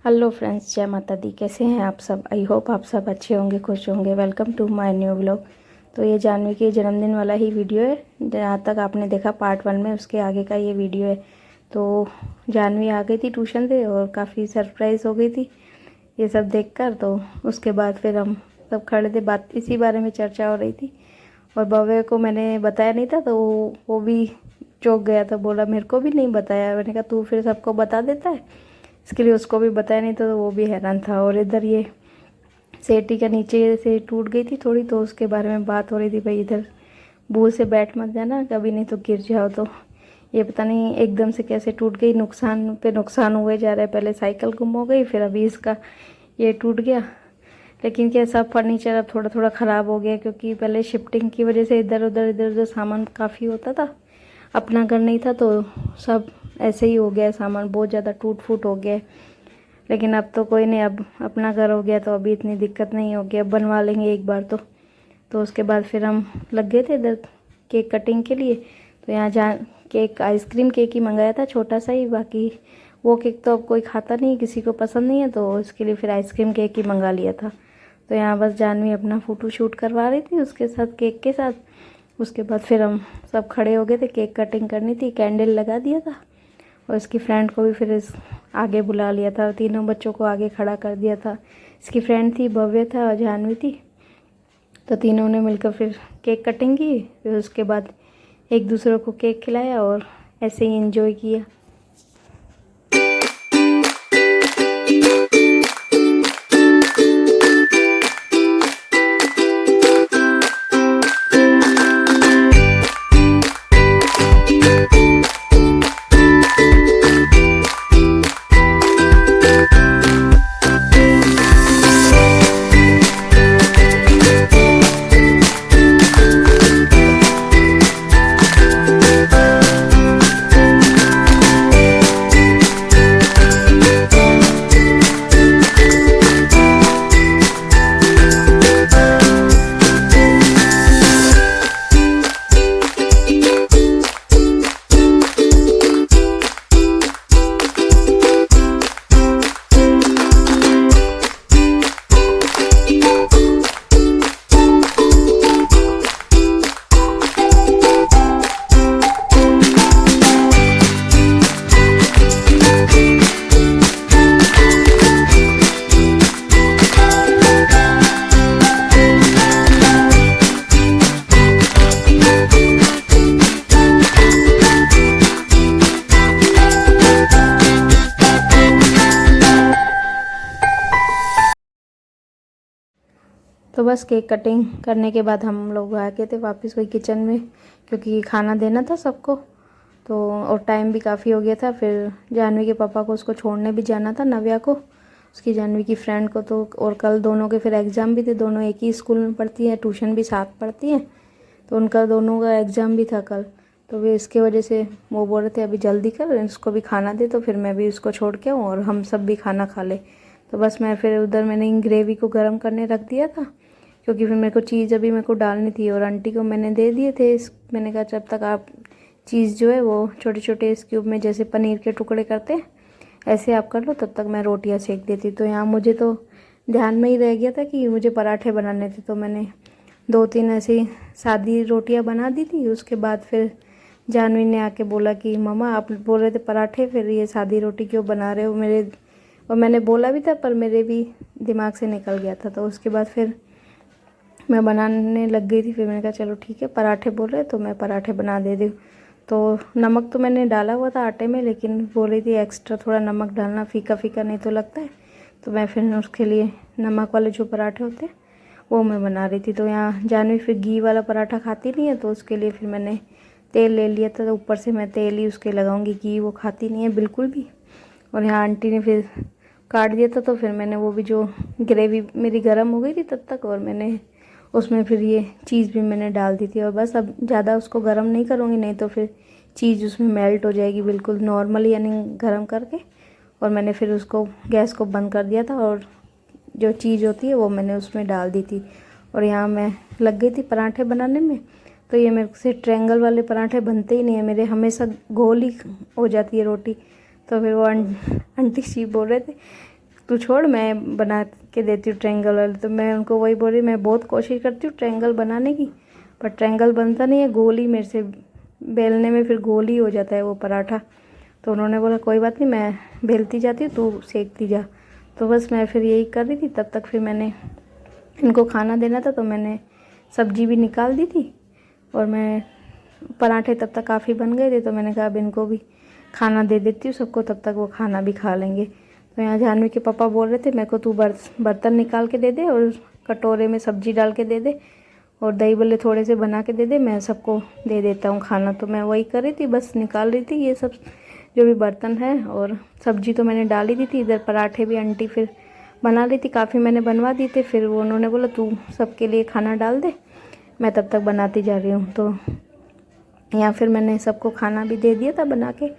Hello friends, जय माता दी। कैसे हैं आप सब? आई होप आप सब अच्छे होंगे, खुश होंगे। Welcome to my new vlog. तो ये जानवी के जन्मदिन वाला ही वीडियो है। जहाँ तक आपने देखा पार्ट 1 में, उसके आगे का ये वीडियो है। तो जानवी आ गई थी ट्यूशन से और काफ़ी सरप्राइज़ हो गई थी ये सब देखकर। तो उसके बाद फिर हम सब खड़े थे, बात इसी बारे में चर्चा हो रही थी। और भव्य को मैंने बताया नहीं था, तो वो भी चौंक गया था, बोला मेरे को भी नहीं बताया। मैंने कहा तू फिर सबको बता देता है, इसके लिए उसको भी बताया नहीं, तो वो भी हैरान था। और इधर ये सेटी का नीचे से टूट गई थी थोड़ी, तो उसके बारे में बात हो रही थी, भाई इधर भूल से बैठ मत जाना कभी, नहीं तो गिर जाओ। तो ये पता नहीं एकदम से कैसे टूट गई, नुकसान पे नुकसान हुए जा रहा है। पहले साइकिल गुम हो गई, फिर अभी इसका ये टूट गया। लेकिन क्या, सब फर्नीचर अब थोड़ा थोड़ा ख़राब हो गया, क्योंकि पहले शिफ्टिंग की वजह से इधर उधर सामान काफ़ी होता था। अपना घर नहीं था तो सब ऐसे ही हो गया, सामान बहुत ज़्यादा टूट फूट हो गया। लेकिन अब तो कोई नहीं, अब अपना घर हो गया तो अभी इतनी दिक्कत नहीं होगी, अब बनवा लेंगे एक बार तो उसके बाद फिर हम लग गए थे इधर केक कटिंग के लिए। तो यहाँ जहाँ केक, आइसक्रीम केक ही मंगाया था, छोटा सा ही। बाकी वो केक तो अब कोई खाता नहीं, किसी को पसंद नहीं है, तो इसके लिए फिर आइसक्रीम केक ही मंगा लिया था। तो यहाँ बस जानवी अपना फ़ोटो शूट करवा रही थी उसके साथ, केक के साथ। उसके बाद फिर हम सब खड़े हो गए थे, केक कटिंग करनी थी, कैंडल लगा दिया था। और इसकी फ्रेंड को भी फिर इस आगे बुला लिया था, तीनों बच्चों को आगे खड़ा कर दिया था। इसकी फ्रेंड थी, भव्य था और जानवी थी। तो तीनों ने मिलकर फिर केक कटिंग की, फिर उसके बाद एक दूसरे को केक खिलाया और ऐसे ही एंजॉय किया। तो बस केक कटिंग करने के बाद हम लोग आ गए थे वापस वही किचन में, क्योंकि खाना देना था सबको। तो और टाइम भी काफ़ी हो गया था। फिर जानवी के पापा को उसको छोड़ने भी जाना था, नव्या को, उसकी जानवी की फ्रेंड को। तो और कल दोनों के फिर एग्ज़ाम भी थे, दोनों एक ही स्कूल में पढ़ती हैं, ट्यूशन भी साथ पढ़ती हैं। तो उनका दोनों का एग्ज़ाम भी था कल। तो वे इसके वजह से वो बोल रहे थे अभी जल्दी कर, इसको भी खाना दे, तो फिर मैं भी उसको छोड़ के आऊँ और हम सब भी खाना खा ले। तो बस मैं फिर उधर मैंने ग्रेवी को गर्म करने रख दिया था, क्योंकि फिर मेरे को चीज़ अभी मेरे को डालनी थी। और आंटी को मैंने दे दिए थे मैंने कहा जब तक आप चीज़ जो है वो छोटे छोटे इस क्यूब में जैसे पनीर के टुकड़े करते हैं ऐसे आप कर लो, तब तक मैं रोटियां सेक देती। तो यहाँ मुझे तो ध्यान में ही रह गया था कि मुझे पराठे बनाने थे, तो मैंने 2-3 ऐसी सादी रोटियां बना दी थी। उसके बाद फिर जानवी ने आके बोला कि मम्मा आप बोल रहे थे पराठे, फिर ये सादी रोटी क्यों बना रहे हो मेरे। और मैंने बोला भी था, पर मेरे भी दिमाग से निकल गया था। तो उसके बाद फिर मैं बनाने लग गई थी। फिर मैंने कहा चलो ठीक है, पराठे बोल रहे तो मैं पराठे बना दे दी। तो नमक तो मैंने डाला हुआ था आटे में, लेकिन बोल रही थी एक्स्ट्रा थोड़ा नमक डालना, फीका फीका नहीं तो लगता है। तो मैं फिर उसके लिए नमक वाले जो पराठे होते हैं वो मैं बना रही थी। तो यहाँ जानवी फिर घी वाला पराठा खाती नहीं है, तो उसके लिए फिर मैंने तेल ले लिया था। तो ऊपर से मैं तेल ही उसके लगाऊंगी, घी वो खाती नहीं है बिल्कुल भी। और यहाँ आंटी ने फिर काट दिया था, तो फिर मैंने वो भी जो ग्रेवी मेरी गर्म हो गई थी तब तक, और मैंने उसमें फिर ये चीज़ भी मैंने डाल दी थी। और बस अब ज़्यादा उसको गर्म नहीं करूँगी, नहीं तो फिर चीज़ उसमें मेल्ट हो जाएगी बिल्कुल नॉर्मली, यानी गर्म करके। और मैंने फिर उसको गैस को बंद कर दिया था और जो चीज़ होती है वो मैंने उसमें डाल दी थी। और यहाँ मैं लग गई थी पराठे बनाने में। तो ये मेरे से ट्रायंगल वाले पराठे बनते ही नहीं है मेरे, हमेशा गोल ही हो जाती है रोटी। तो फिर वो आंटी जी बोल रहे थे तू छोड़, मैं बना के देती हूँ ट्रायंगल वाले। तो मैं उनको वही बोल रही, मैं बहुत कोशिश करती हूँ ट्रायंगल बनाने की, पर ट्रायंगल बनता नहीं है, गोल ही मेरे से बेलने में फिर गोल ही हो जाता है वो पराठा। तो उन्होंने बोला कोई बात नहीं, मैं बेलती जाती हूँ, तू सेकती जा। तो बस मैं फिर यही कर रही थी। तब तक फिर मैंने इनको खाना देना था, तो मैंने सब्जी भी निकाल दी थी और मैं पराठे तब तक काफ़ी बन गए थे, तो मैंने कहा अब इनको भी खाना दे देती हूँ सबको, तब तक वो खाना भी खा लेंगे। तो यहाँ जानवी के पापा बोल रहे थे मेरे को तू बर्तन निकाल के दे दे और कटोरे में सब्जी डाल के दे दे और दही बल्ले थोड़े से बना के दे दे, मैं सबको दे देता हूँ खाना। तो मैं वही कर रही थी, बस निकाल रही थी ये सब जो भी बर्तन है, और सब्जी तो मैंने डाल ही दी थी। इधर पराठे भी आंटी फिर बना ली थी, काफ़ी मैंने बनवा दिए थे। फिर वो उन्होंने बोला तू सबके लिए खाना डाल दे, मैं तब तक बनाती जा रही हूँ। तो यहाँ फिर मैंने सबको खाना भी दे दिया था बना के।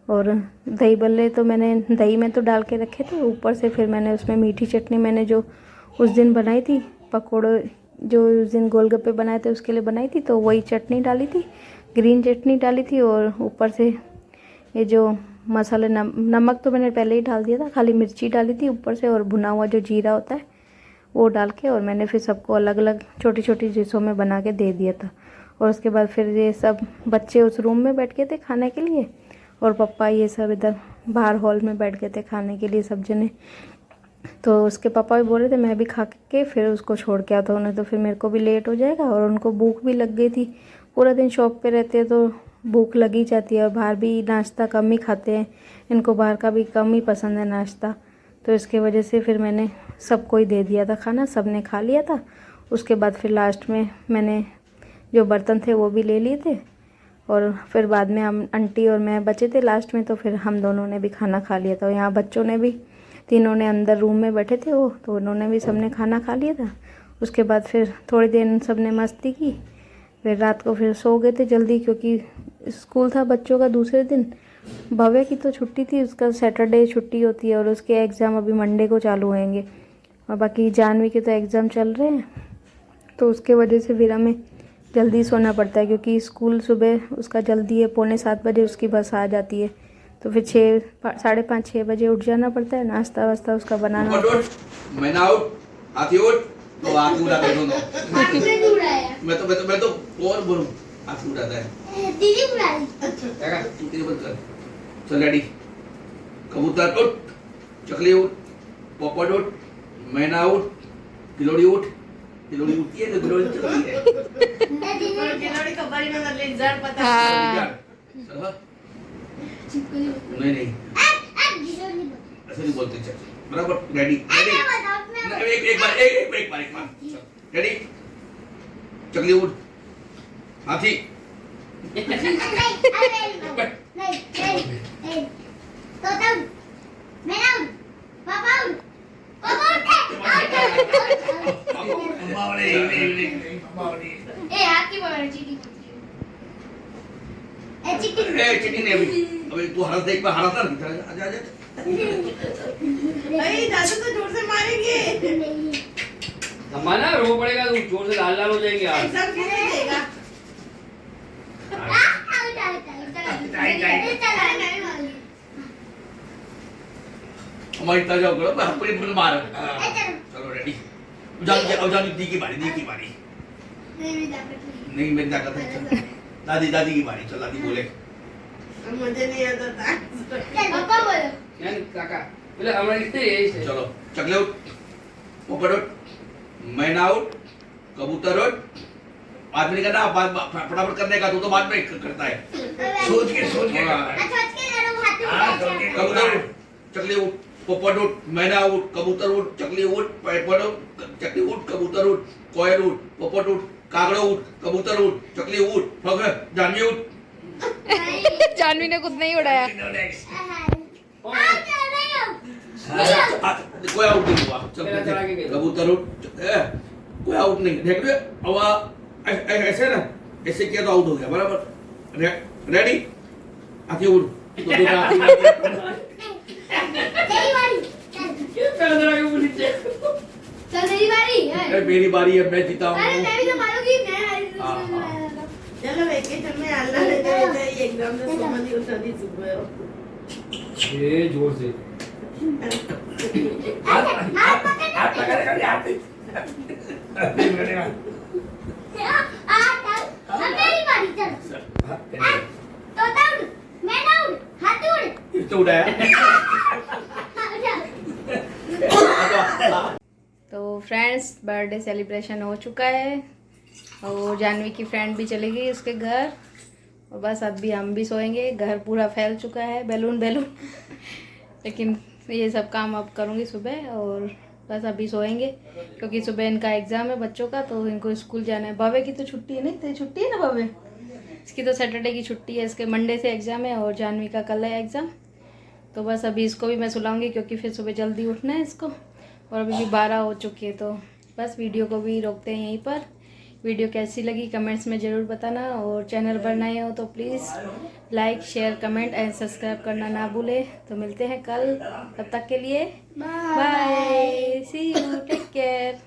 और दही बल्ले तो मैंने दही में तो डाल के रखे थे, ऊपर से फिर मैंने उसमें मीठी चटनी मैंने जो उस दिन बनाई थी, पकौड़े जो उस दिन गोलगप्पे बनाए थे उसके लिए बनाई थी, तो वही चटनी डाली थी, ग्रीन चटनी डाली थी। और ऊपर से ये जो मसाले नमक तो मैंने पहले ही डाल दिया था, खाली मिर्ची डाली थी ऊपर से, और भुना हुआ जो जीरा होता है वो डाल के, और मैंने फिर सबको अलग अलग छोटी छोटी डिशों में बना के दे दिया था। और उसके बाद फिर ये सब बच्चे उस रूम में बैठ गए थे खाने के लिए, और पापा ये सब इधर बाहर हॉल में बैठ गए थे खाने के लिए सब जने। तो उसके पापा भी बोल रहे थे मैं भी खा के फिर उसको छोड़ के आता हूँ, तो फिर मेरे को भी लेट हो जाएगा। और उनको भूख भी लग गई थी, पूरा दिन शॉप पे रहते हैं तो भूख लगी जाती है, और बाहर भी नाश्ता कम ही खाते हैं, इनको बाहर का भी कम ही पसंद है नाश्ता। तो इसके वजह से फिर मैंने सबको ही दे दिया था खाना, सब ने खा लिया था। उसके बाद फिर लास्ट में मैंने जो बर्तन थे वो भी ले लिए थे, और फिर बाद में हम आंटी और मैं बचे थे लास्ट में, तो फिर हम दोनों ने भी खाना खा लिया था। यहाँ बच्चों ने भी, तीनों ने अंदर रूम में बैठे थे वो, तो उन्होंने भी सबने खाना खा लिया था। उसके बाद फिर थोड़ी देर सब ने मस्ती की, फिर रात को फिर सो गए थे जल्दी, क्योंकि स्कूल था बच्चों का दूसरे दिन। भव्य की तो छुट्टी थी, उसका सैटरडे छुट्टी होती है, और उसके एग्ज़ाम अभी मंडे को चालू होंगे, और बाकी जानवी के तो एग्ज़ाम चल रहे हैं, तो उसके वजह से फिर हमें जल्दी सोना पड़ता है, क्योंकि स्कूल सुबह उसका जल्दी है, 6:45 बजे उसकी बस आ जाती है। तो फिर 5:30 6 बजे उठ जाना पड़ता है, नाश्ता वास्ता उसका बनाना होता है। मैं ना उठ, आती उठ तो आती उड़ा दे दोनों। मैं तो और बोलूं, आती उड़ाता है दीदी बुलाई। क्या तू तेरे बंद कर। चल रेडी, कबूतर उठ, चकली उठ, पोपट उठ, मैना उठ, गिलोड़ी उठ। गिलोड़ी उठती है तो गिलोड़ी चलती है। गिलोड़ी का बारी में ले जड़ पता हाँ। चलो नहीं ऐसे नहीं बोलते। चल बराबर, रेडी रेडी, एक बार रेडी, चकली उठ, हाथी चिट्ठी नहीं अभी तू हरा देख, मैं हरा था आजा आजा। दादू तो जोर से मारेंगे, हमारा रो पड़ेगा, तो जोर से लाल लाल हो जाएंगे यार। सब किसे देगा। हमारी ताजा करो, मैं अपने फुल मार। चलो रेडी, जान दी की बारी, दी की बारी। नहीं मेरी ताकत है। दादी की बारी, चल दादी बोले। मुझे नहीं आता था। पापा बोलो। यार काका, बोले हमारे कितने एज है? चलो चकले उठ, पोपट उठ, मैना उठ, कबूतर उठ। बाद में नहीं करना, फटाफट करने का, तो बाद में करता है। सोच के कबूतर उठ, चकले उठ, पोपट उठ, मैना उठ, कबूतर उठ, चकली उठ, पोपट उठ, चकली उठ, कबूतर उठ, कोयल उठ, पोपट उठ, कागड़ा उठ, कबूतर उठ, चकली उठ, जानवी उठ। जानवी ने खुद नहीं उड़ाया। कोई आउट नहीं हुआ। कबूतर उठ, कोई आउट नहीं। देख रहे अब ऐसे ना, ऐसे किया तो आउट हो गया बराबर। रेडी, आती उड़। मेरी बारी है, मैं जीता हूँ। चलो वेकेशन में अल्लाह ने दे एग्जाम में समझ उठा दी सुबह। ये जोर से हाथ पकड़ कर हाथ दिन करेगा मेरी बारी चलो तोता उड़ मैना उड़ हाथी उड़ तो उड़ाया तो फ्रेंड्स बर्थडे सेलिब्रेशन हो चुका है और जानवी की फ्रेंड भी चली गई उसके घर और बस अब भी हम भी सोएंगे। घर पूरा फैल चुका है बैलून लेकिन ये सब काम अब करूँगी सुबह और बस अभी सोएंगे क्योंकि सुबह इनका एग्ज़ाम है बच्चों का तो इनको स्कूल जाना है। बाबे की तो छुट्टी है, नहीं तेरी छुट्टी है ना बाबे? इसकी तो सैटरडे की छुट्टी है, इसके मंडे से एग्ज़ाम है और जानवी का कल है एग्ज़ाम। तो बस अभी इसको भी मैं सुलाऊंगी क्योंकि फिर सुबह जल्दी उठना है इसको और अभी भी 12 हो चुकी है। तो बस वीडियो को भी रोकते हैं यहीं पर। वीडियो कैसी लगी कमेंट्स में ज़रूर बताना और चैनल पर नए हो तो please like share comment and subscribe करना ना भूलें। तो मिलते हैं कल, तब तक के लिए bye, see you, take care.